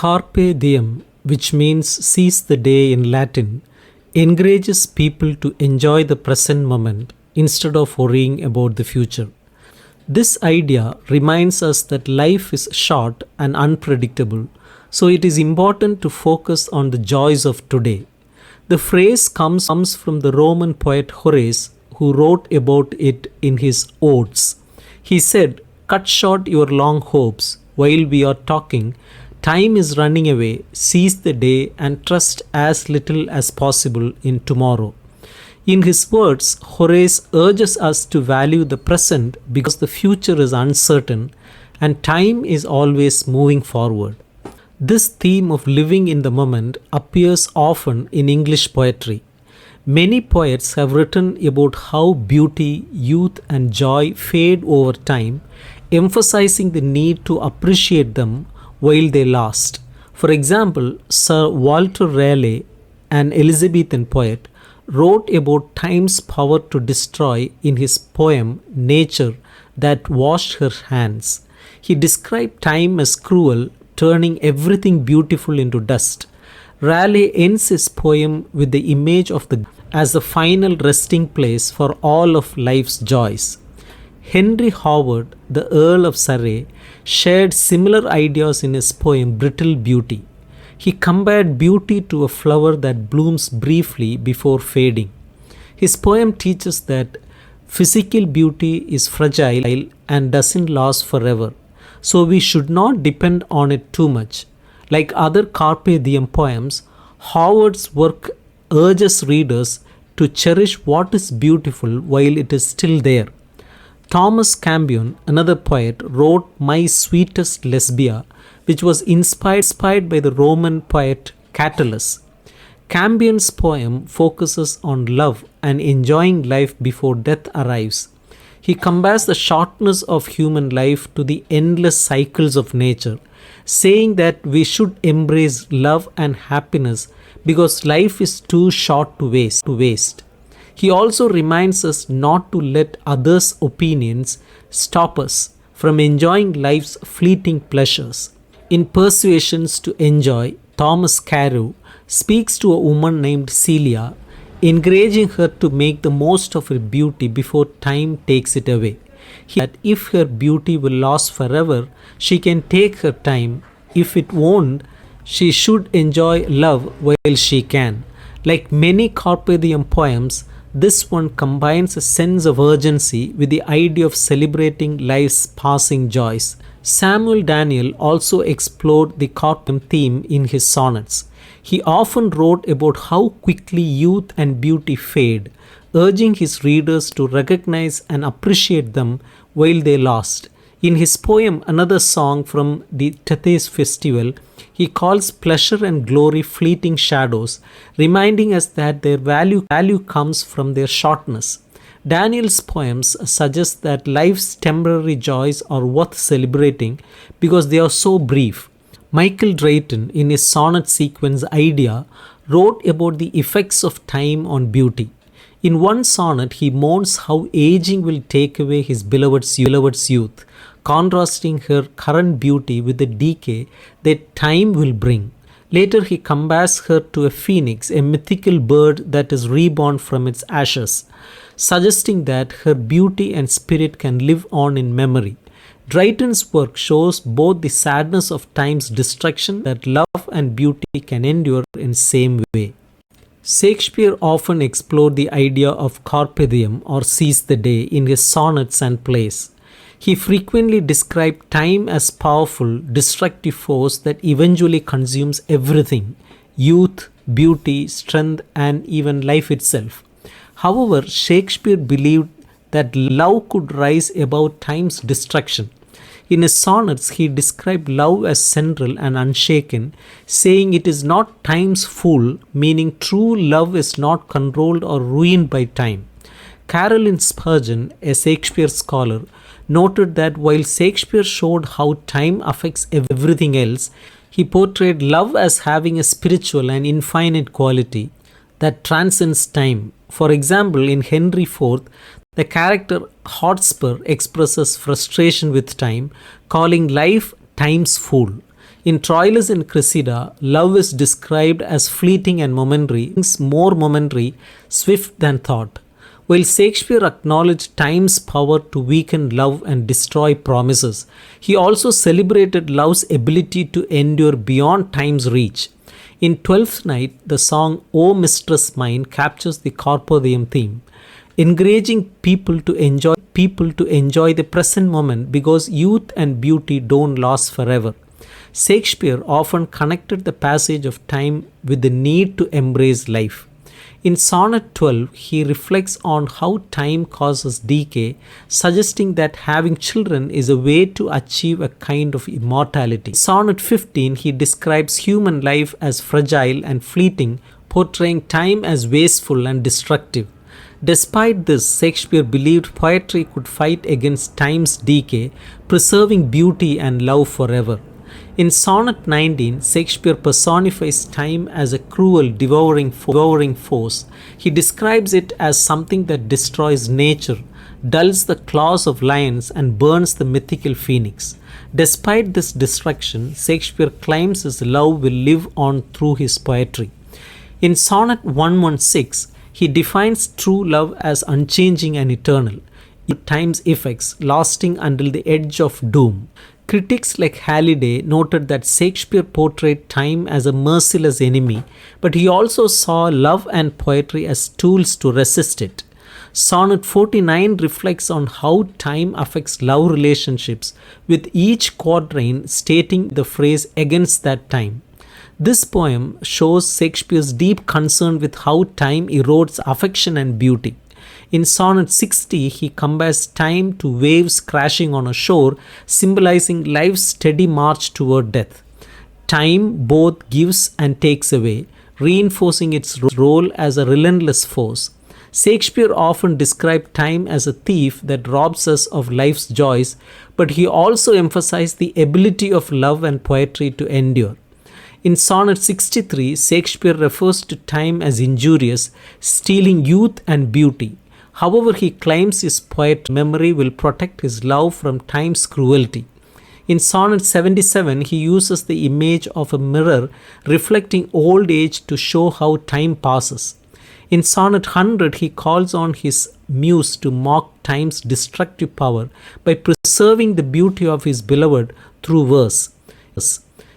Carpe Diem, which means seize the day in Latin, encourages people to enjoy the present moment instead of worrying about the future. This idea reminds us that life is short and unpredictable, so it is important to focus on the joys of today. The phrase comes from the Roman poet Horace, who wrote about it in his Odes. He said, "Cut short your long hopes while we are talking. Time is running away. Seize the day and trust as little as possible in tomorrow." In his words, Horace urges us to value the present because the future is uncertain and time is always moving forward. This theme of living in the moment appears often in English poetry. Many poets have written about how beauty, youth, and joy fade over time, emphasizing the need to appreciate them while they last. For example, Sir Walter Raleigh, an Elizabethan poet, wrote about time's power to destroy in his poem Nature That Washed Her Hands. He described time as cruel, turning everything beautiful into dust. Raleigh ends his poem with the image of the as the final resting place for all of life's joys. Henry Howard, the Earl of Surrey, shared similar ideas in his poem Brittle Beauty. He compared beauty to a flower that blooms briefly before fading. His poem teaches that physical beauty is fragile and doesn't last forever, so we should not depend on it too much. Like other Carpe Diem poems, Howard's work urges readers to cherish what is beautiful while it is still there. Thomas Campion, another poet, wrote My Sweetest Lesbia, which was inspired by the Roman poet Catullus. Campion's poem focuses on love and enjoying life before death arrives. He compares the shortness of human life to the endless cycles of nature, saying that we should embrace love and happiness because life is too short to waste. He also reminds us not to let others' opinions stop us from enjoying life's fleeting pleasures. In Persuasions to Enjoy, Thomas Carew speaks to a woman named Celia, encouraging her to make the most of her beauty before time takes it away. That if her beauty will last forever, she can take her time. If it won't, she should enjoy love while she can. Like many Carpe Diem poems, this one combines a sense of urgency with the idea of celebrating life's passing joys. Samuel Daniel also explored the Carpe Diem theme in his sonnets. He often wrote about how quickly youth and beauty fade, urging his readers to recognize and appreciate them while they last. In his poem Another Song from the Tethys Festival, he calls pleasure and glory fleeting shadows, reminding us that their value comes from their shortness. Daniel's poems suggest that life's temporary joys are worth celebrating because they are so brief. Michael Drayton, in his sonnet sequence Idea, wrote about the effects of time on beauty. In one sonnet, he mourns how aging will take away his beloved's youth, contrasting her current beauty with the decay that time will bring. Later, he compares her to a phoenix, a mythical bird that is reborn from its ashes, suggesting that her beauty and spirit can live on in memory. Drayton's work shows both the sadness of time's destruction that love and beauty can endure in same way. Shakespeare often explored the idea of Carpe Diem or seize the day in his sonnets and plays. He frequently described time as powerful, destructive force that eventually consumes everything: youth, beauty, strength, and even life itself. However, Shakespeare believed that love could rise above time's destruction. In his sonnets, he described love as central and unshaken, saying it is not time's fool, meaning true love is not controlled or ruined by time. Carolyn Spurgeon, a Shakespeare scholar, noted that while Shakespeare showed how time affects everything else, he portrayed love as having a spiritual and infinite quality that transcends time. For example, in Henry IV, the character Hotspur expresses frustration with time, calling life time's fool. In Troilus and Cressida, love is described as fleeting and momentary, more momentary, swift than thought. While Shakespeare acknowledged time's power to weaken love and destroy promises, he also celebrated love's ability to endure beyond time's reach. In Twelfth Night, the song O Mistress Mine captures the Carpe Diem theme, encouraging people to enjoy the present moment because youth and beauty don't last forever. Shakespeare often connected the passage of time with the need to embrace life. In Sonnet 12, he reflects on how time causes decay, suggesting that having children is a way to achieve a kind of immortality. In Sonnet 15, he describes human life as fragile and fleeting, portraying time as wasteful and destructive. Despite this, Shakespeare believed poetry could fight against time's decay, preserving beauty and love forever. In Sonnet 19, Shakespeare personifies time as a cruel, devouring force. He describes it as something that destroys nature, dulls the claws of lions, and burns the mythical phoenix. Despite this destruction, Shakespeare claims his love will live on through his poetry. In Sonnet 116, he defines true love as unchanging and eternal, time's effects lasting until the edge of doom. Critics like Halliday noted that Shakespeare portrayed time as a merciless enemy, but he also saw love and poetry as tools to resist it. Sonnet 49 reflects on how time affects love relationships, with each quatrain stating the phrase against that time. This poem shows Shakespeare's deep concern with how time erodes affection and beauty. In Sonnet 60, he compares time to waves crashing on a shore, symbolizing life's steady march toward death. Time both gives and takes away, reinforcing its role as a relentless force. Shakespeare often described time as a thief that robs us of life's joys, but he also emphasized the ability of love and poetry to endure. In Sonnet 63, Shakespeare refers to time as injurious, stealing youth and beauty. However, he claims his poet memory will protect his love from time's cruelty. In Sonnet 77, he uses the image of a mirror reflecting old age to show how time passes. In Sonnet 100, he calls on his muse to mock time's destructive power by preserving the beauty of his beloved through verse.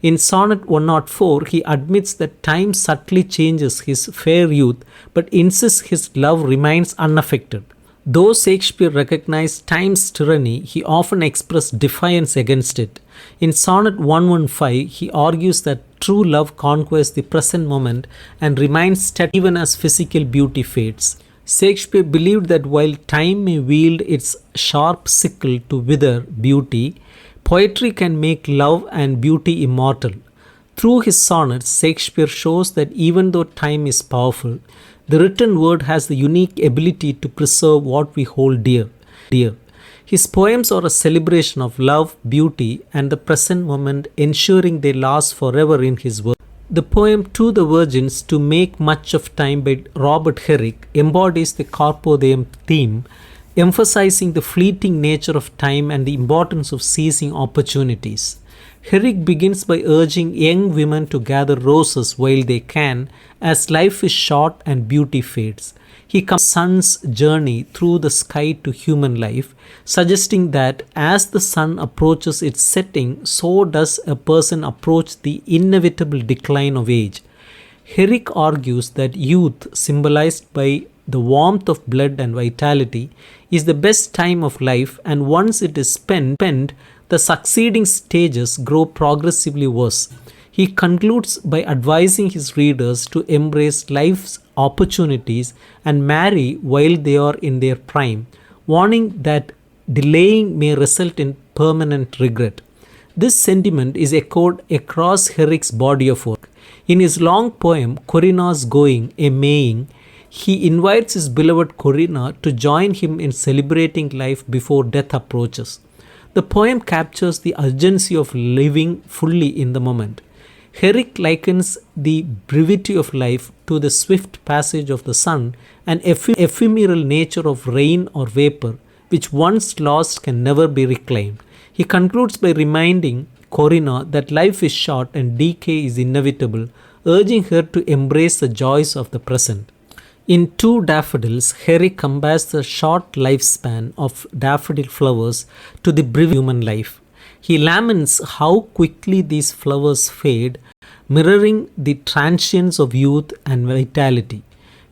In Sonnet 104, he admits that time subtly changes his fair youth but insists his love remains unaffected. Though Shakespeare recognized time's tyranny, he often expressed defiance against it. In Sonnet 115, he argues that true love conquers the present moment and remains steady even as physical beauty fades. Shakespeare believed that while time may wield its sharp sickle to wither beauty, poetry can make love and beauty immortal. Through his sonnets, Shakespeare shows that even though time is powerful, the written word has the unique ability to preserve what we hold dear. His poems are a celebration of love, beauty, and the present moment, ensuring they last forever in his work. The poem To the Virgins to Make Much of Time by Robert Herrick embodies the Carpe Diem theme, emphasizing the fleeting nature of time and the importance of seizing opportunities. Herrick begins by urging young women to gather roses while they can, as life is short and beauty fades. He comes to the sun's journey through the sky to human life, suggesting that as the sun approaches its setting, so does a person approach the inevitable decline of age. Herrick argues that youth, symbolized by the warmth of blood and vitality, is the best time of life, and once it is spent, the succeeding stages grow progressively worse. He concludes by advising his readers to embrace life's opportunities and marry while they are in their prime, warning that delaying may result in permanent regret. This sentiment is echoed across Herrick's body of work. In his long poem, Corinna's Going, a Maying, he invites his beloved Corinna to join him in celebrating life before death approaches. The poem captures the urgency of living fully in the moment. Herrick likens the brevity of life to the swift passage of the sun and ephemeral nature of rain or vapor, which once lost can never be reclaimed. He concludes by reminding Corina that life is short and decay is inevitable, urging her to embrace the joys of the present. In Two Daffodils, Herrick compares the short lifespan of daffodil flowers to the brief human life. He laments how quickly these flowers fade, mirroring the transience of youth and vitality.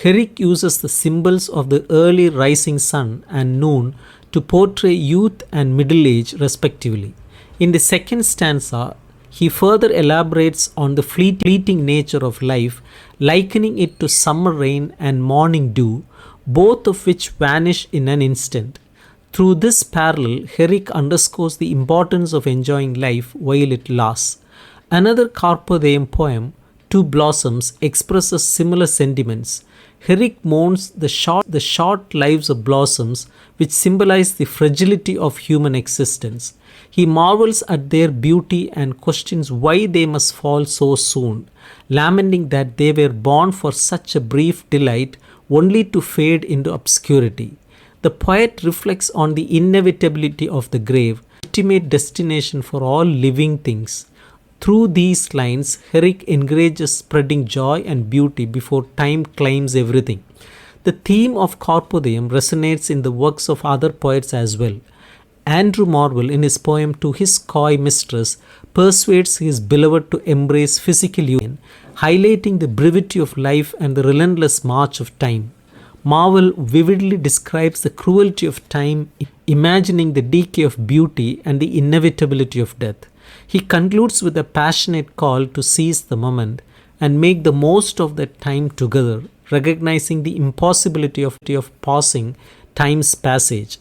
Herrick uses the symbols of the early rising sun and noon to portray youth and middle age respectively. In the second stanza, he further elaborates on the fleeting nature of life, likening it to summer rain and morning dew, both of which vanish in an instant. Through this parallel, Herrick underscores the importance of enjoying life while it lasts. Another Carpe Diem poem, Two Blossoms, expresses similar sentiments. Herrick mourns the short lives of blossoms, which symbolize the fragility of human existence. He marvels at their beauty and questions why they must fall so soon, lamenting that they were born for such a brief delight only to fade into obscurity. The poet reflects on the inevitability of the grave, ultimate destination for all living things. Through these lines, Herrick encourages spreading joy and beauty before time claims everything. The theme of Carpe Diem resonates in the works of other poets as well. Andrew Marvell, in his poem To His Coy Mistress, persuades his beloved to embrace physical union, highlighting the brevity of life and the relentless march of time. Marvell vividly describes the cruelty of time, imagining the decay of beauty and the inevitability of death. He concludes with a passionate call to seize the moment and make the most of that time together, recognizing the impossibility of pausing time's passage.